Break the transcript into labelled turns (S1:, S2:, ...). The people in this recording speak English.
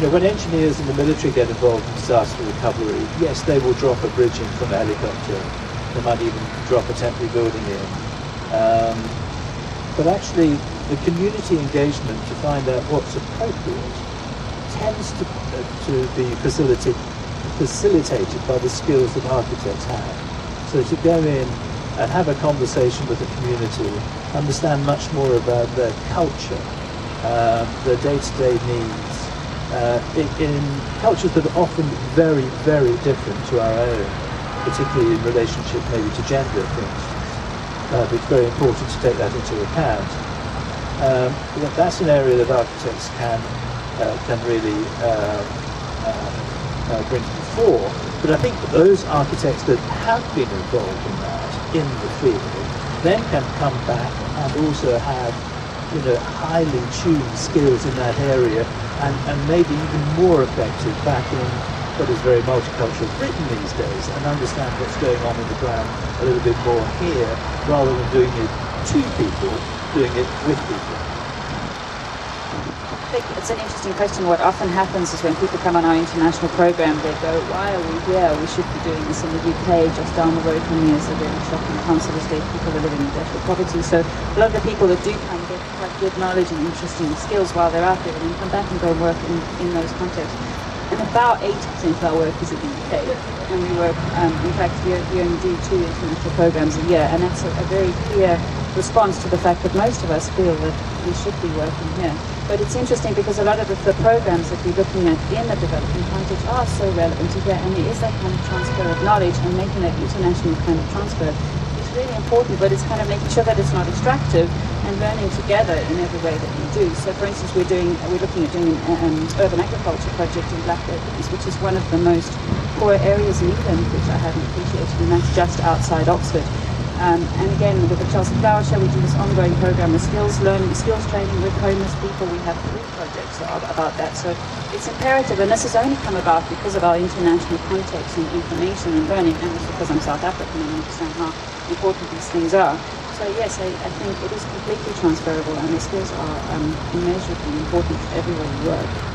S1: when engineers in the military get involved in disaster recovery, yes, they will drop a bridge in from a helicopter. They might even drop a temporary building in. But actually, the community engagement to find out what's appropriate tends to be facilitated by the skills that architects have. So to go in and have a conversation with the community, understand much more about their culture, their day-to-day needs, in cultures that are often very, very different to our own, particularly in relationship maybe to gender, for instance. It's very important to take that into account. That's an area that architects can really bring to the fore. But I think those architects that have been involved in that in the field then can come back and also have highly tuned skills in that area and maybe even more effective back in what is very multicultural Britain these days, and understand what's going on in the ground a little bit more here, rather than doing it to people, doing it with people.
S2: I think it's an interesting question. What often happens is when people come on our international program, they go, why are we here? We should be doing this in the UK. Just down the road from me is a very shocking council estate. People are living in desperate poverty. So a lot of the people that do come get quite good knowledge and interesting skills while they're out there, and then come back and go and work in those contexts. And about 80% of our work is in the UK. And we work, in fact, we only do 2 international programs a year. And that's a very clear response to the fact that most of us feel that we should be working here. But it's interesting because a lot of the programs that we're looking at in the development context are so relevant to here, and there is that kind of transfer of knowledge, and making that international kind of transfer is really important, but it's kind of making sure that it's not extractive and learning together in every way that we do. So for instance, we're looking at doing an urban agriculture project in Blackberries, which is one of the most poor areas in England, which I hadn't appreciated, and that's just outside Oxford. And again, with the Chelsea Flower Show, we do this ongoing program of skills learning, skills training with homeless people. We have 3 projects about that. So it's imperative, and this has only come about because of our international context and information and learning, and also because I'm South African and understand how important these things are. So yes, I think it is completely transferable, and the skills are immeasurably important everywhere you work.